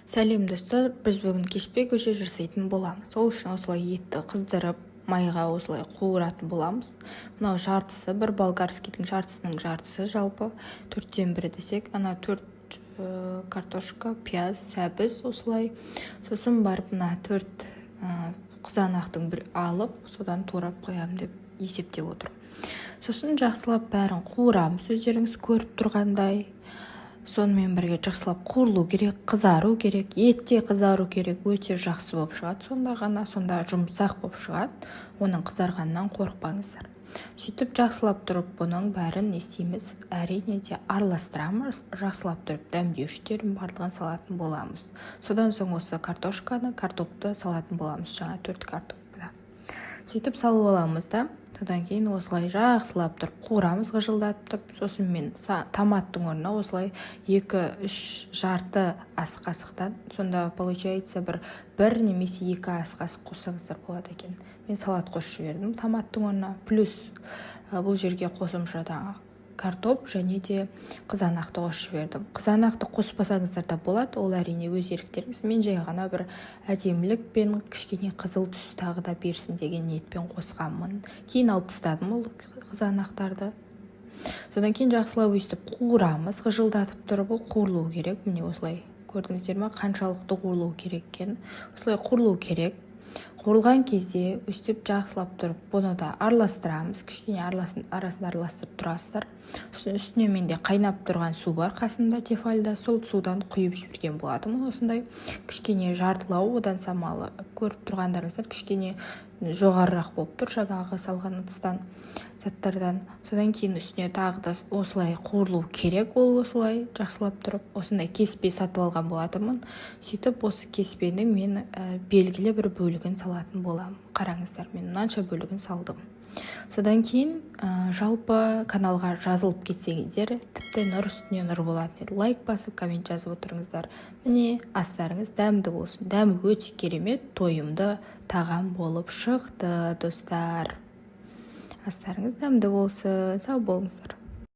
Сәлем достар, біз бүгін кеспе көже жасайтын боламыз. Ол үшін осылай етті қыздырып, майға осылай қуыратын боламыз. Мынау жартысы, бір болгарскийдің жартысының жартысы жалпы 4-тен 1 десек, ана 4 картошка, пияз, сәбіз осылай. Сосын барып мына 4 қызанақтың бір алып, содан турап қоямын деп есептеп отыр. Сосын жақсылап бәрін қуырамыз, өздеріңіз көріп тұрғандай. Сонымен бірге жақсылап қуырылу керек, қызару керек, етте қызару керек, өте жақсы болып шығады. Сонда ғана сонда жұмсақ болып шығады. Оның қызарғаннан қорықпаңыздар. Сөйтіп жақсылап тұрып бұның бәрін не істейміз? Әрине де араластырамыз. Жақсылап тұрып дәмдеуіштерін барлығын салатын боламыз. Содан соң осы картошканы, картопты салатын боламыз. Жаңа 4 картопты. Сөйтіп салып аламыз да. Содан кейін осылай жақсылап тұрып қуырамыз, ғыжылдатып тұрып. Сосын мен томаттың орнына осылай 2-3 жарты ас қасықтан, сонда получается бір немесе 2 ас қасық қоссаңыздар болады екен. Мен салат қосып жібердім томаттың орнына. Плюс бұл жерге қосымшада картоп және де қызанақты қосып жібердім. Қызанақты қоспасаңыздар да болады, ол әрине өз еріктеріңіз. Мен жай ғана бір әдемілік пен кішкене қызыл түс тағы да берсін деген ниетпен қосқанмын. Кейін алып тастадым ол қызанақтарды. Содан кейін жақсылап өстіп қуырамыз, ғыжылдатып тұрып, ол қуырылу керек. Міне осылай көрдіңіздер ме, қаншалықты қуырылу керек екен. Осылай қуырылу керек. Қуырылған кезде өстіп жақсылап тұрып, бұны да араластырамыз. Кішкене арасында араластырып тұрасыздар. Үстіне менде қайнап тұрған су бар қасында тефальда, сол судан құйып жіберген болатым. Осындай кішкене жартылау, одан самалы көріп тұрғандарыңыздар кішкене жоғарырақ болып тұр жаңағы салған ыдыстан заттардан. Содан кейін үстіне тағы да осылай қуырылу керек, ол осылай жақсылап тұрып. Осындай кеспе сатып алған болатымын. Сөйтіп осы кеспенің мен белгілі бір бөлігін салатын боламын. Қараңыздар, мен мынанша бөлігін салдым. Содан кейін жалпы каналға жазылып кетсеңіздер, тіпті нұр үстіне нұр болатын еді. Лайк басып, коммент жазып отырыңыздар. Міне, астарыңыз дәмді болсын. Дәмі өте керемет, тойымды тағам болып шықты, достар. Астарыңыз дәмді болсын, сау болыңыздар.